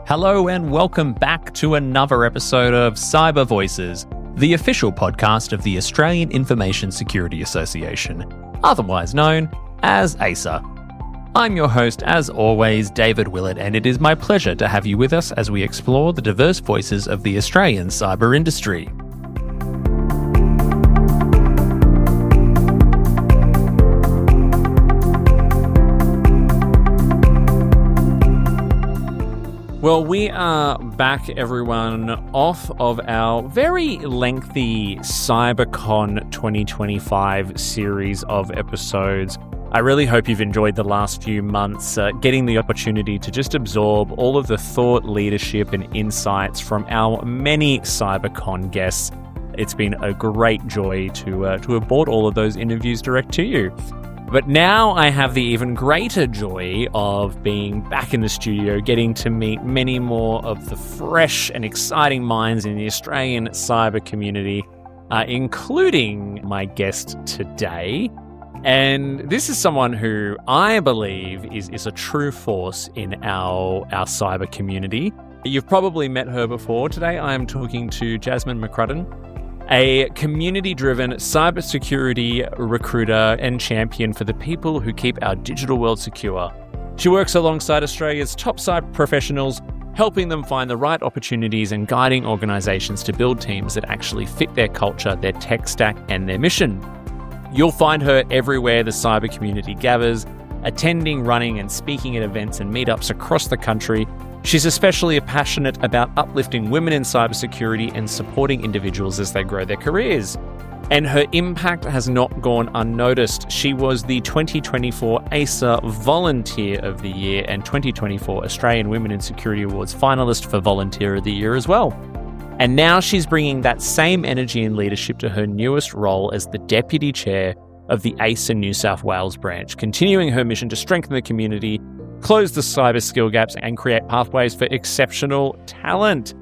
Hello and welcome back to another episode of Cyber Voices, the official podcast of the Australian Information Security Association, otherwise known as AISA. I'm your host, as always, David Willett, and it is my pleasure to have you with us as we explore the diverse voices of the Australian cyber industry. Well, we are back, everyone, off of our very lengthy CyberCon 2025 series of episodes. I really hope you've enjoyed the last few months, getting the opportunity to just absorb all of the thought, leadership, and insights from our many CyberCon guests. It's been a great joy to have brought all of those interviews direct to you. But now I have the even greater joy of being back in the studio, getting to meet many more of the fresh and exciting minds in the Australian cyber community, including my guest today. And this is someone who I believe is a true force in our cyber community. You've probably met her before. Today I am talking to Jasmine McCrudden, a community-driven cybersecurity recruiter and champion for the people who keep our digital world secure. She works alongside Australia's top cyber professionals, helping them find the right opportunities and guiding organisations to build teams that actually fit their culture, their tech stack, and their mission. You'll find her everywhere the cyber community gathers, attending, running, and speaking at events and meetups across the country. She's especially passionate about uplifting women in cybersecurity and supporting individuals as they grow their careers. And her impact has not gone unnoticed. She was the 2024 AISA Volunteer of the Year and 2024 Australian Women in Security Awards finalist for Volunteer of the Year as well. And now she's bringing that same energy and leadership to her newest role as the Deputy Chair of the AISA New South Wales branch, continuing her mission to strengthen the community, close the cyber skill gaps, and create pathways for exceptional talent.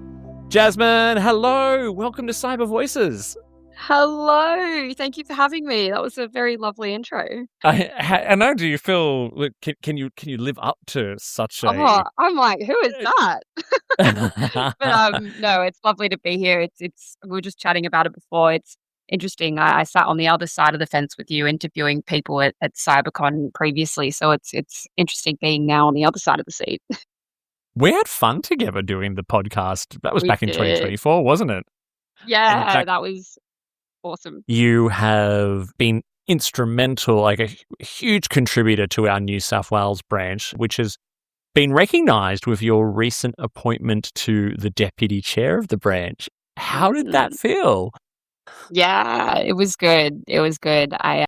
Jasmine, hello. Welcome to Cyber Voices. Hello. Thank you for having me. That was a very lovely intro. I know. Do you feel? Can you live up to such a? Oh, I'm like, who is that? But no, it's lovely to be here. It's. We were just chatting about it before. It's interesting. I sat on the other side of the fence with you, interviewing people at CyberCon previously. So it's interesting being now on the other side of the seat. We had fun together doing the podcast. That was back in 2024, wasn't it? Yeah, fact, that was awesome. You have been instrumental, like a huge contributor to our New South Wales branch, which has been recognised with your recent appointment to the Deputy Chair of the branch. How did that feel? Yeah, it was good. It was good. I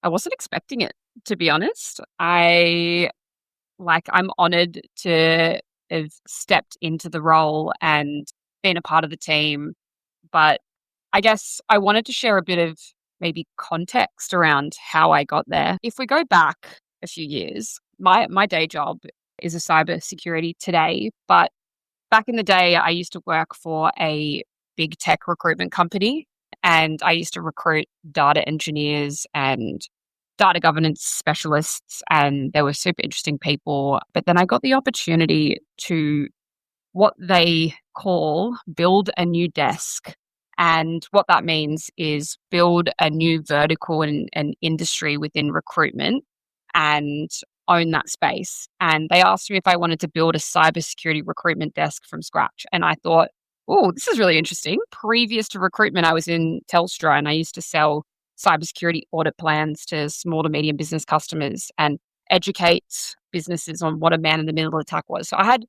wasn't expecting it, to be honest. I'm honoured to have stepped into the role and been a part of the team. But I guess I wanted to share a bit of maybe context around how I got there. If we go back a few years, my day job is a cybersecurity today, but back in the day, I used to work for a big tech recruitment company, and I used to recruit data engineers and data governance specialists, and they were super interesting people. But then I got the opportunity to what they call build a new desk. And what that means is build a new vertical and industry within recruitment and own that space. And they asked me if I wanted to build a cybersecurity recruitment desk from scratch. And I thought, oh, this is really interesting. Previous to recruitment, I was in Telstra and I used to sell cybersecurity audit plans to small to medium business customers and educate businesses on what a man-in-the-middle attack was. So I had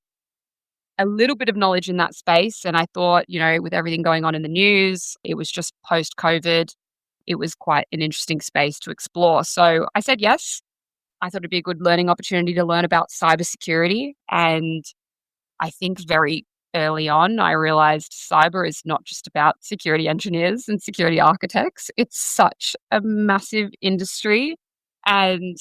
a little bit of knowledge in that space. And I thought, with everything going on in the news, it was just post-COVID. It was quite an interesting space to explore. So I said yes. I thought it'd be a good learning opportunity to learn about cybersecurity. And I think very early on, I realized cyber is not just about security engineers and security architects. It's such a massive industry. And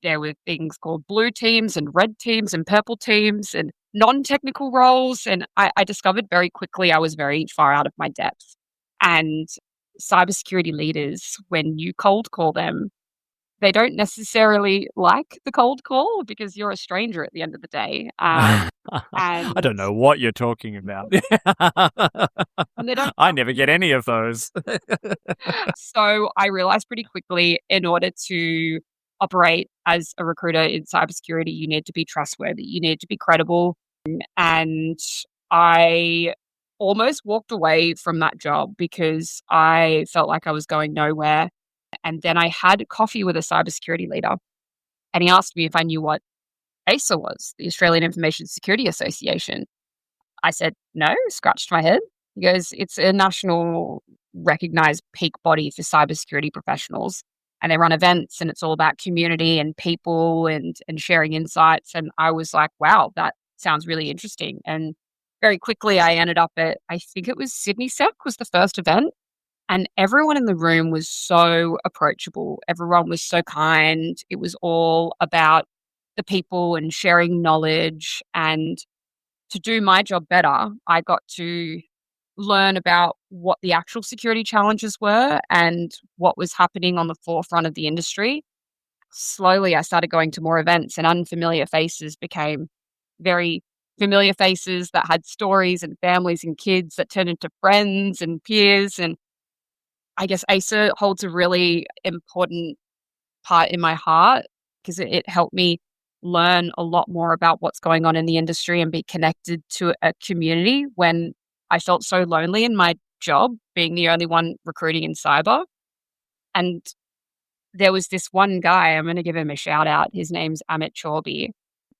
there were things called blue teams and red teams and purple teams and non-technical roles. And I discovered very quickly I was very far out of my depth. And cybersecurity leaders, when you cold call them, they don't necessarily like the cold call because you're a stranger at the end of the day. I And don't know what you're talking about. and they don't. I never get any of those. So I realized pretty quickly, in order to operate as a recruiter in cybersecurity, you need to be trustworthy, you need to be credible. And I almost walked away from that job because I felt like I was going nowhere. And then I had coffee with a cybersecurity leader, and he asked me if I knew what AISA was, the Australian Information Security Association. I said, no, scratched my head. He goes, it's a national recognized peak body for cybersecurity professionals. And they run events, and it's all about community and people and sharing insights. And I was like, wow, that sounds really interesting. And very quickly I ended up at, I think it was Sydney Sec was the first event. And everyone in the room was so approachable. Everyone was so kind. It was all about the people and sharing knowledge. And to do my job better, I got to learn about what the actual security challenges were and what was happening on the forefront of the industry. Slowly, I started going to more events, and unfamiliar faces became very familiar faces that had stories and families and kids that turned into friends and peers. And I guess AISA holds a really important part in my heart because it helped me learn a lot more about what's going on in the industry and be connected to a community when I felt so lonely in my job, being the only one recruiting in cyber. And there was this one guy, I'm going to give him a shout out. His name's Amit Chaudhry.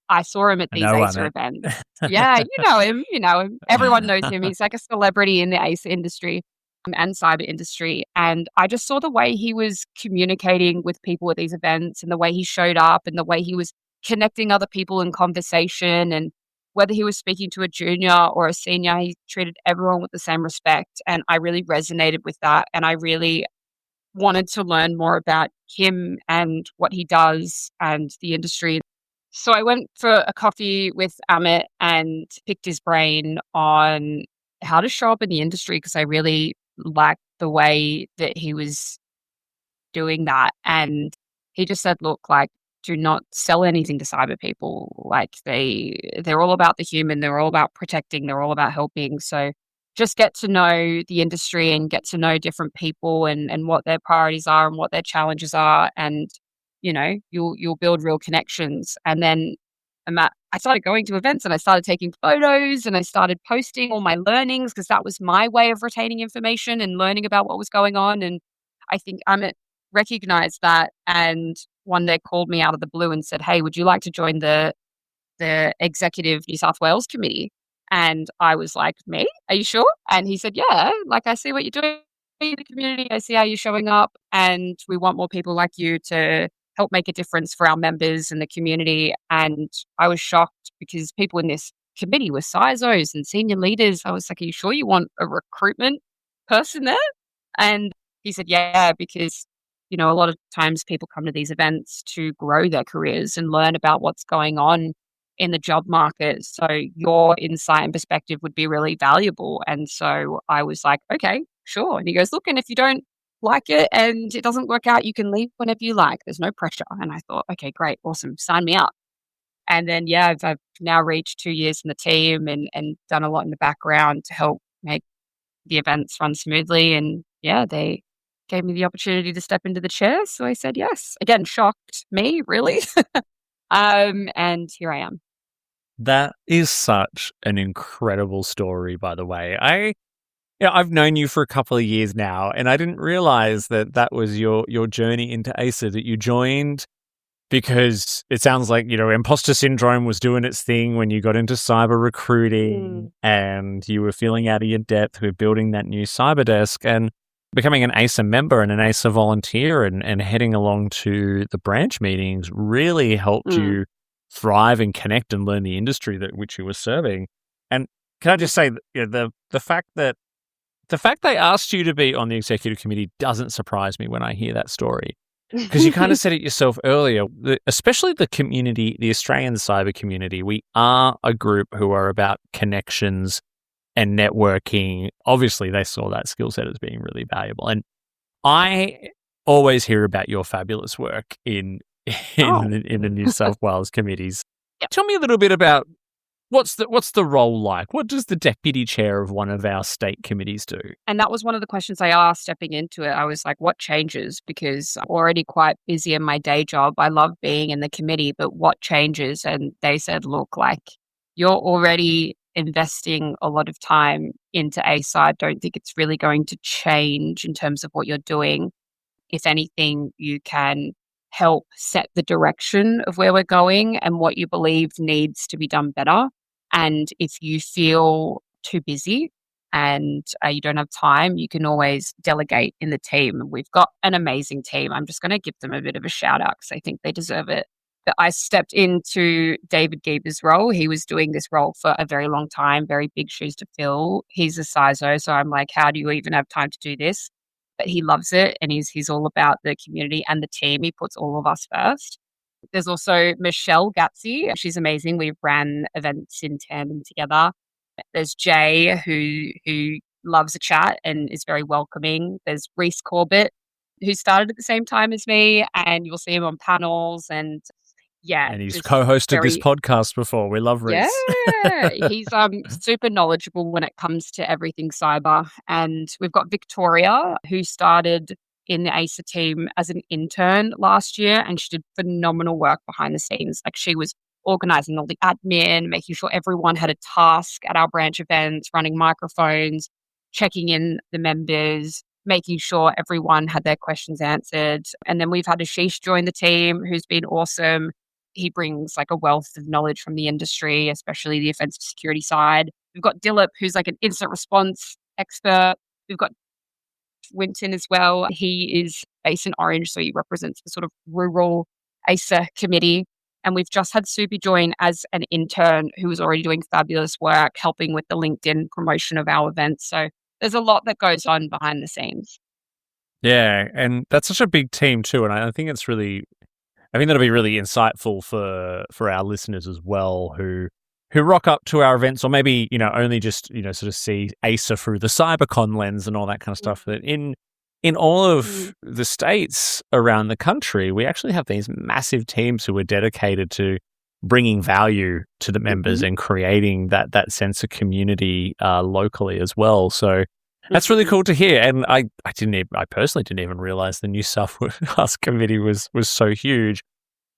I saw him at I these know, AISA Amit. events. Yeah, you know him. Everyone knows him. He's like a celebrity in the AISA industry and cyber industry. And I just saw the way he was communicating with people at these events and the way he showed up and the way he was connecting other people in conversation. And whether he was speaking to a junior or a senior, he treated everyone with the same respect. And I really resonated with that. And I really wanted to learn more about him and what he does and the industry. So I went for a coffee with Amit and picked his brain on how to show up in the industry because I really liked the way that he was doing that. And he just said, look, like, do not sell anything to cyber people. Like they're all about the human, they're all about protecting, they're all about helping. So just get to know the industry and get to know different people and what their priorities are and what their challenges are. And, you know, you'll build real connections. And then I started going to events and I started taking photos and I started posting all my learnings because that was my way of retaining information and learning about what was going on. And I think Amit recognized that, and one day called me out of the blue and said, hey, would you like to join the executive New South Wales committee? And I was like, me? Are you sure? And he said, yeah, like I see what you're doing in the community. I see how you're showing up, and we want more people like you to help make a difference for our members and the community. And I was shocked because people in this committee were CISOs and senior leaders. I was like, are you sure you want a recruitment person there? And he said, yeah, because, you know, a lot of times people come to these events to grow their careers and learn about what's going on in the job market. So your insight and perspective would be really valuable. And so I was like, okay, sure. And he goes, look, and if you don't like it and it doesn't work out, you can leave whenever you like. There's no pressure. And I thought, okay, great, awesome, sign me up. And then, yeah, I've now reached 2 years in the team and done a lot in the background to help make the events run smoothly. And yeah, they gave me the opportunity to step into the chair. So I said yes. Again, shocked me, really. And here I am. That is such an incredible story, by the way. I've known you for a couple of years now, and I didn't realize that was your journey into AISA, that you joined because it sounds like, imposter syndrome was doing its thing when you got into cyber recruiting and you were feeling out of your depth with building that new cyber desk, and becoming an AISA member and an AISA volunteer and heading along to the branch meetings really helped you thrive and connect and learn the industry which you were serving. And can I just say, the fact they asked you to be on the executive committee doesn't surprise me when I hear that story. Because you kind of said it yourself earlier, especially the community, the Australian cyber community, we are a group who are about connections and networking. Obviously, they saw that skill set as being really valuable. And I always hear about your fabulous work in Oh, the New South Wales committees. yeah. Tell me a little bit about what's the role like? What does the deputy chair of one of our state committees do? And that was one of the questions I asked stepping into it. I was like, what changes? Because I'm already quite busy in my day job. I love being in the committee, but what changes? And they said, look, like you're already investing a lot of time into AISA. I don't think it's really going to change in terms of what you're doing. If anything, you can help set the direction of where we're going and what you believe needs to be done better. And if you feel too busy and you don't have time, you can always delegate in the team. We've got an amazing team. I'm just going to give them a bit of a shout out because I think they deserve it. But I stepped into David Geber's role. He was doing this role for a very long time, very big shoes to fill. He's a CISO, so I'm like, how do you even have time to do this? But he loves it and he's all about the community and the team. He puts all of us first. There's also Michelle Gatsy. She's amazing. We've ran events in tandem together. There's Jay, who loves a chat and is very welcoming. There's Reese Corbett, who started at the same time as me, and you'll see him on panels. And yeah, And he's just co-hosted this very podcast before. We love yeah, Reese. he's super knowledgeable when it comes to everything cyber. And we've got Victoria, who started in the AISA team as an intern last year, and she did phenomenal work behind the scenes. Like she was organizing all the admin, making sure everyone had a task at our branch events, running microphones, checking in the members, making sure everyone had their questions answered. And then we've had Ashish join the team, who's been awesome. He brings like a wealth of knowledge from the industry, especially the offensive security side. We've got Dilip, who's like an instant response expert. We've got Winton as well. He is based in Orange, so he represents the sort of rural AISA committee. And we've just had Subi join as an intern who was already doing fabulous work, helping with the LinkedIn promotion of our events. So there's a lot that goes on behind the scenes. Yeah, and that's such a big team too, and I think it's really, I think that'll be really insightful for our listeners as well, who rock up to our events, or maybe only just sort of see AISA through the CyberCon lens and all that kind of stuff. That in all of the states around the country, we actually have these massive teams who are dedicated to bringing value to the members and creating that sense of community locally as well. So that's really cool to hear. And I personally didn't even realize the New South Wales committee was so huge.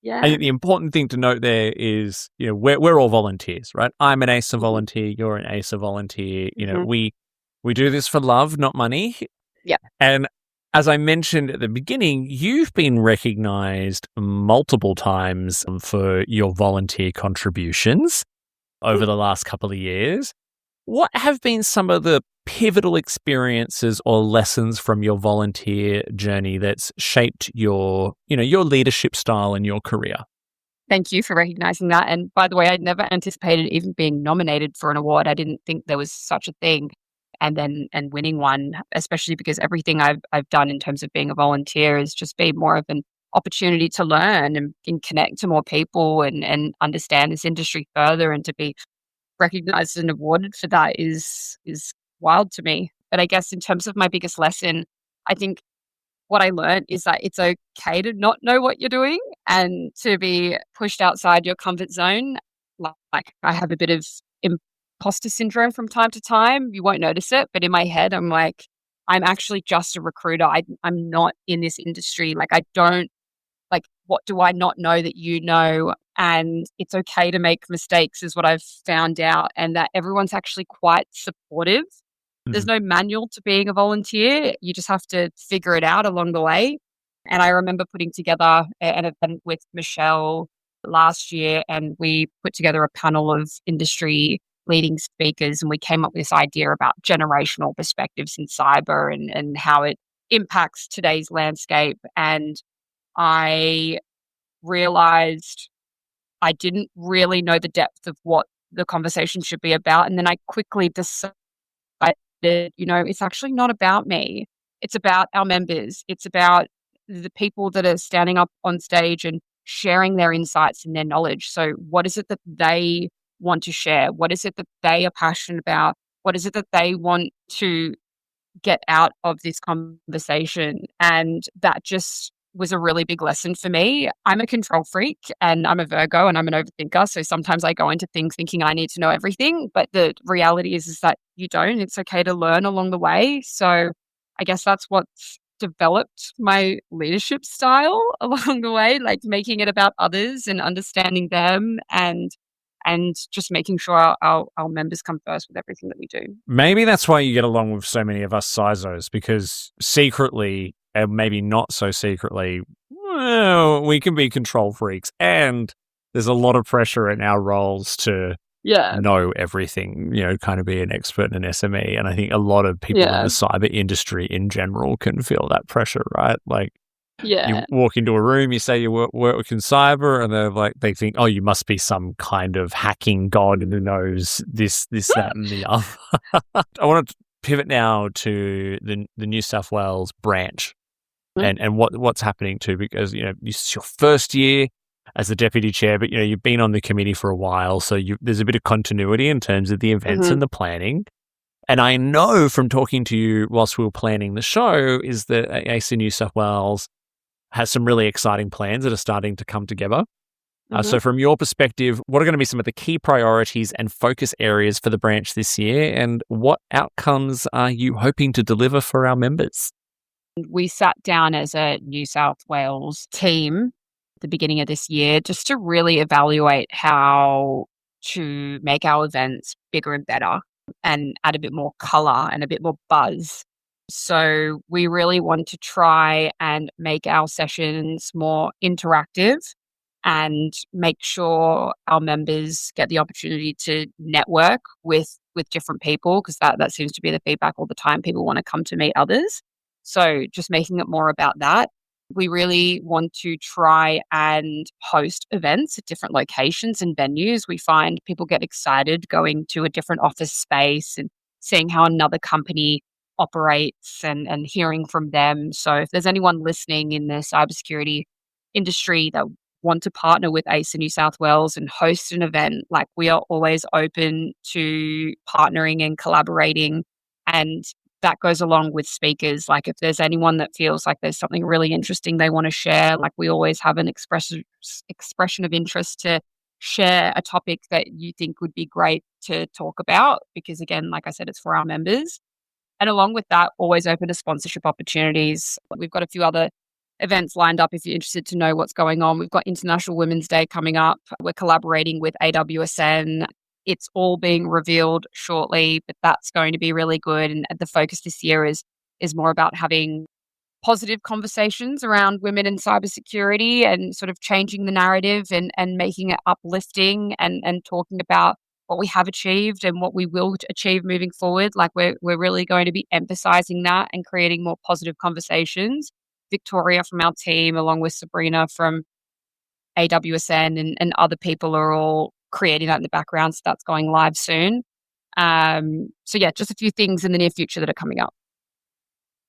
Yeah. I think the important thing to note there is, we're all volunteers, right? I'm an AISA volunteer. You're an AISA volunteer. We do this for love, not money. Yeah. And as I mentioned at the beginning, you've been recognized multiple times for your volunteer contributions over the last couple of years. What have been some of the pivotal experiences or lessons from your volunteer journey that's shaped your leadership style and your career? Thank you for recognizing that. And by the way, I never anticipated even being nominated for an award. I didn't think there was such a thing. And winning one, especially because everything I've done in terms of being a volunteer has just been more of an opportunity to learn and connect to more people and understand this industry further, and to be recognized and awarded for that is wild to me. But I guess in terms of my biggest lesson, I think what I learned is that it's okay to not know what you're doing and to be pushed outside your comfort zone. Like I have a bit of imposter syndrome from time to time. You won't notice it, but in my head, I'm like, I'm actually just a recruiter. I'm not in this industry. Like I don't, like, what do I not know that you know? And it's okay to make mistakes is what I've found out, and that everyone's actually quite supportive. There's no manual to being a volunteer. You just have to figure it out along the way. And I remember putting together an event with Michelle last year, and we put together a panel of industry leading speakers, and we came up with this idea about generational perspectives in cyber and how it impacts today's landscape. And I realized I didn't really know the depth of what the conversation should be about. And then I quickly decided, it's actually not about me. It's about our members. It's about the people that are standing up on stage and sharing their insights and their knowledge. So what is it that they want to share? What is it that they are passionate about? What is it that they want to get out of this conversation. And that just was a really big lesson for me. I'm a control freak and I'm a Virgo and I'm an overthinker. So sometimes I go into things thinking I need to know everything, but the reality is that you don't. It's okay to learn along the way. So I guess that's what's developed my leadership style along the way, like making it about others and understanding them and just making sure our members come first with everything that we do. Maybe that's why you get along with so many of us CISOs, because secretly, and maybe not so secretly, well, we can be control freaks, and there's a lot of pressure in our roles to know everything, kind of be an expert in an SME. And I think a lot of people in the cyber industry in general can feel that pressure, right? Like, you walk into a room, you say you work in cyber, and they're like, they think, oh, you must be some kind of hacking god who knows this, that, and the other. I want to pivot now to the New South Wales branch and what's happening too, because it's your first year as the deputy chair, but you've been on the committee for a while, so there's a bit of continuity in terms of the events and the planning. And I know from talking to you whilst we were planning the show is that AISA New South Wales has some really exciting plans that are starting to come together. So from your perspective, what are going to be some of the key priorities and focus areas for the branch this year, and what outcomes are you hoping to deliver for our members? We sat down as a New South Wales team at the beginning of this year just to really evaluate how to make our events bigger and better and add a bit more colour and a bit more buzz. So we really want to try and make our sessions more interactive and make sure our members get the opportunity to network with different people, because that seems to be the feedback all the time. People want to come to meet others. So just making it more about that. We really want to try and host events at different locations and venues. We find people get excited going to a different office space and seeing how another company operates and hearing from them. So if there's anyone listening in the cybersecurity industry that want to partner with AISA New South Wales and host an event, like, we are always open to partnering and collaborating. And that goes along with speakers. Like, if there's anyone that feels like there's something really interesting they want to share, like, we always have an expression of interest to share a topic that you think would be great to talk about, because again, like I said, it's for our members. And along with that, always open to sponsorship opportunities. We've got a few other events lined up if you're interested to know what's going on. We've got International Women's Day coming up. We're collaborating with AWSN. It's all being revealed shortly, but that's going to be really good. And the focus this year is more about having positive conversations around women in cybersecurity and sort of changing the narrative and making it uplifting and talking about what we have achieved and what we will achieve moving forward. Like, we're really going to be emphasizing that and creating more positive conversations. Victoria from our team, along with Sabrina from AWSN and other people, are all creating that in the background. So that's going live soon. So yeah, just a few things in the near future that are coming up.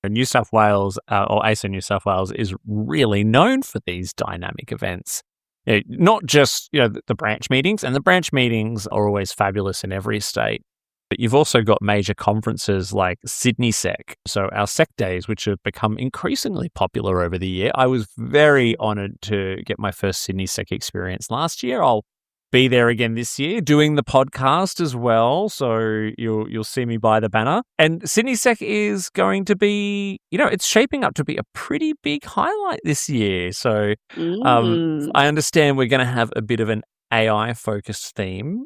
New South Wales, or AISA New South Wales, is really known for these dynamic events. Not just the branch meetings, and the branch meetings are always fabulous in every state, but you've also got major conferences like Sydney Sec. So our Sec Days, which have become increasingly popular over the year. I was very honoured to get my first Sydney Sec experience last year. I'll be there again this year, doing the podcast as well. So you'll see me by the banner. And Sydney Sec is going to be, it's shaping up to be a pretty big highlight this year. So I understand we're going to have a bit of an AI focused theme.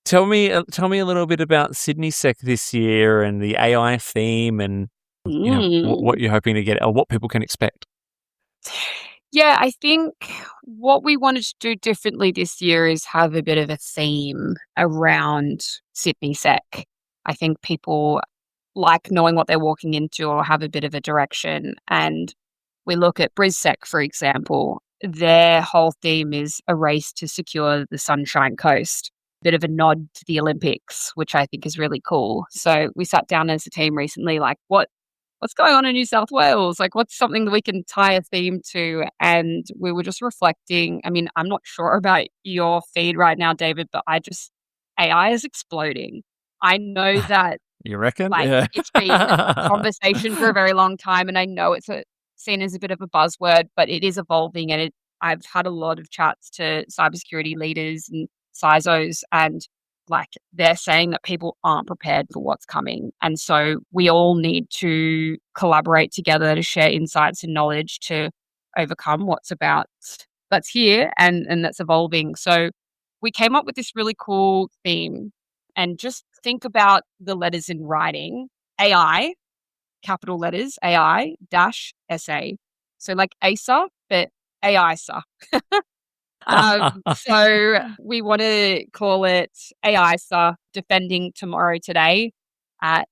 Tell me a little bit about Sydney Sec this year and the AI theme, and what you're hoping to get, or what people can expect. Yeah, I think what we wanted to do differently this year is have a bit of a theme around Sydney Sec. I think people like knowing what they're walking into or have a bit of a direction. And we look at BrisSec, for example. Their whole theme is a race to secure the Sunshine Coast. Bit of a nod to the Olympics, which I think is really cool. So we sat down as a team recently, like, what's going on in New South Wales? Like, what's something that we can tie a theme to? And we were just reflecting. I mean, I'm not sure about your feed right now, David, but AI is exploding. I know that You reckon? Like, Yeah. it's been a conversation for a very long time, and I know it's seen as a bit of a buzzword, but it is evolving, and I've had a lot of chats to cybersecurity leaders and CISOs, and, like, they're saying that people aren't prepared for what's coming, and so we all need to collaborate together to share insights and knowledge to overcome that's here and that's evolving. So we came up with this really cool theme, and just think about the letters in writing. AI, capital letters, AI dash SA. So like AISA, but AISA. So we want to call it AISA, Defending Tomorrow Today,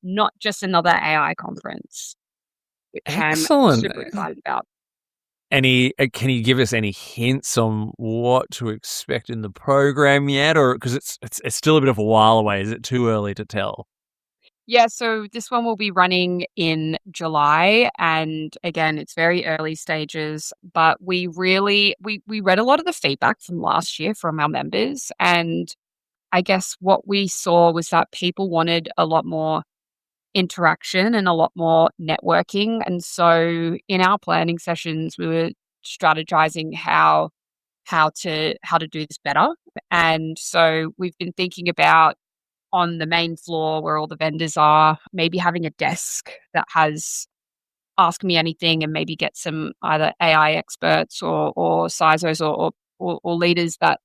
not just another AI conference, which I'm Excellent. super excited about. Can you give us any hints on what to expect in the program yet, or because it's still a bit of a while away? Is it too early to tell? Yeah, so this one will be running in July, and again, it's very early stages, but we really we read a lot of the feedback from last year from our members, and I guess what we saw was that people wanted a lot more interaction and a lot more networking, and so in our planning sessions, we were strategizing how to do this better. And so we've been thinking about, on the main floor where all the vendors are, maybe having a desk that has Ask Me Anything, and maybe get some either AI experts or CISOs or leaders that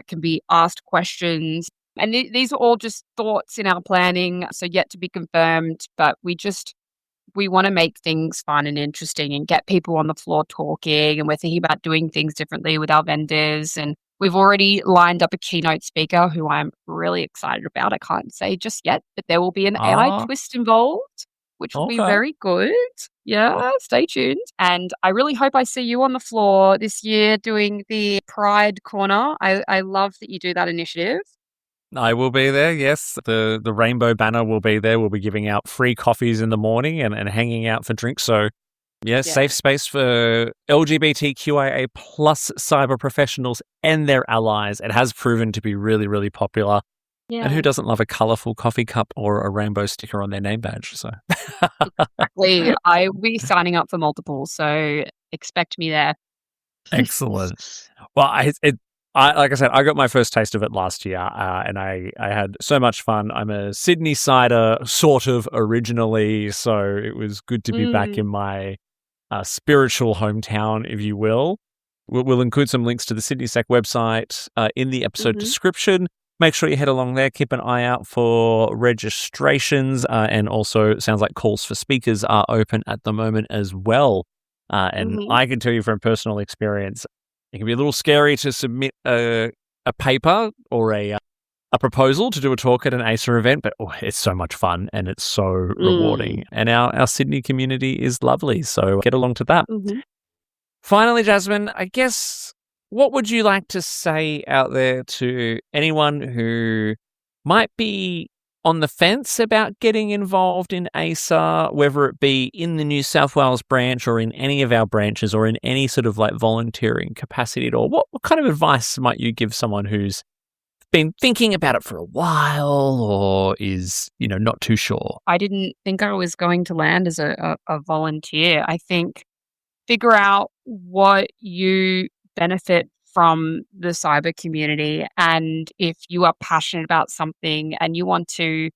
can be asked questions. And these are all just thoughts in our planning, so yet to be confirmed, but we want to make things fun and interesting and get people on the floor talking, and we're thinking about doing things differently with our vendors, and we've already lined up a keynote speaker who I'm really excited about. I can't say just yet, but there will be an AI twist involved, which will be very good. Yeah, stay tuned. And I really hope I see you on the floor this year doing the Pride Corner. I love that you do that initiative. I will be there, yes. The rainbow banner will be there. We'll be giving out free coffees in the morning and hanging out for drinks. So, yeah, safe space for LGBTQIA plus cyber professionals and their allies. It has proven to be really, really popular. Yeah. And who doesn't love a colourful coffee cup or a rainbow sticker on their name badge? So exactly. I will be signing up for multiple, so expect me there. Excellent. Well, like I said, I got my first taste of it last year, and I had so much fun. I'm a Sydney sider, sort of originally, so it was good to be back in my spiritual hometown, if you will. We'll include some links to the Sydney Sec website in the episode description. Make sure you head along there. Keep an eye out for registrations, and also it sounds like calls for speakers are open at the moment as well. And I can tell you from personal experience, it can be a little scary to submit a paper or a proposal to do a talk at an AISA event, but it's so much fun and it's so rewarding. And our Sydney community is lovely, so get along to that. Finally, Jasmine, I guess, what would you like to say out there to anyone who might be on the fence about getting involved in AISA, whether it be in the New South Wales branch or in any of our branches or in any sort of like volunteering capacity at all? What kind of advice might you give someone who's been thinking about it for a while or is, not too sure? I didn't think I was going to land as a volunteer. I think figure out what you benefit from the cyber community, and if you are passionate about something and you want to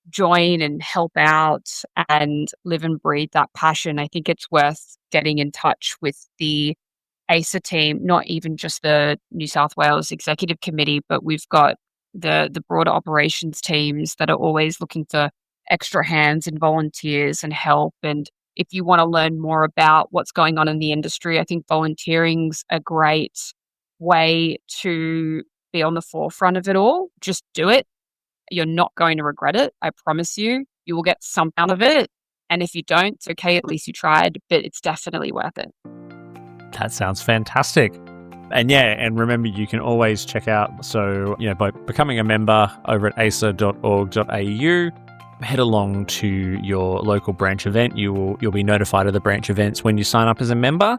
join and help out and live and breathe that passion, I think it's worth getting in touch with the AISA team, not even just the New South Wales Executive Committee, but we've got the broader operations teams that are always looking for extra hands and volunteers and help. And if you want to learn more about what's going on in the industry, I think volunteering's a great way to be on the forefront of it all. Just do it. You're not going to regret it. I promise you. You will get some out of it. And if you don't, it's okay. At least you tried, but it's definitely worth it. That sounds fantastic. And remember, you can always check out, by becoming a member over at aisa.org.au, head along to your local branch event. You'll be notified of the branch events when you sign up as a member.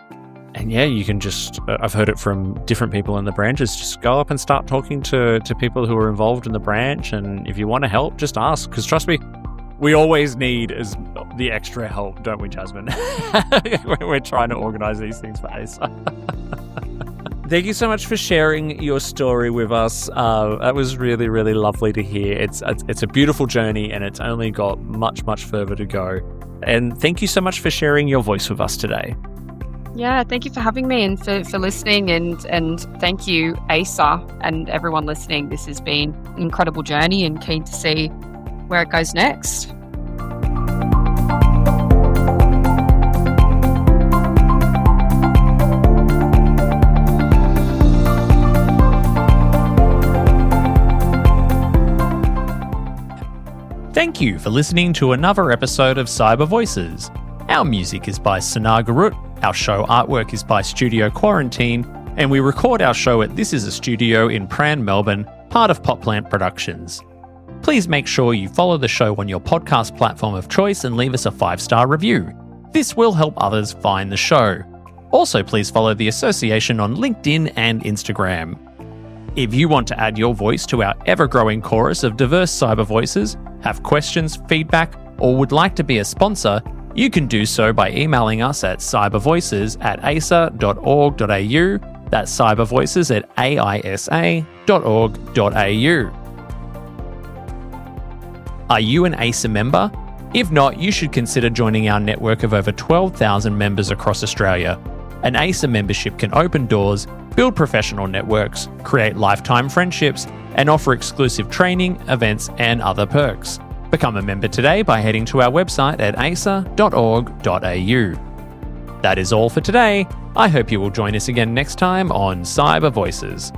And you can just, I've heard it from different people in the branches, just go up and start talking to people who are involved in the branch. And if you want to help, just ask. Because trust me, We always need the extra help, don't we, Jasmine? When we're trying to organize these things for AISA. Thank you so much for sharing your story with us. That was really, really lovely to hear. It's a beautiful journey, and it's only got much, much further to go. And thank you so much for sharing your voice with us today. Yeah, thank you for having me and for listening, and thank you, AISA, and everyone listening. This has been an incredible journey, and keen to see where it goes next. Thank you for listening to another episode of Cyber Voices. Our music is by Sanar Garut, our show artwork is by Studio Quarantine, and we record our show at This Is a Studio in Pran, Melbourne, part of Popplant Productions. Please make sure you follow the show on your podcast platform of choice and leave us a 5-star review. This will help others find the show. Also, please follow the association on LinkedIn and Instagram. If you want to add your voice to our ever-growing chorus of diverse cyber voices, have questions, feedback, or would like to be a sponsor, you can do so by emailing us at cybervoices@aisa.org.au. That's cybervoices@aisa.org.au. Are you an AISA member? If not, you should consider joining our network of over 12,000 members across Australia. An AISA membership can open doors, build professional networks, create lifetime friendships, and offer exclusive training, events, and other perks. Become a member today by heading to our website at aisa.org.au. That is all for today. I hope you will join us again next time on Cyber Voices.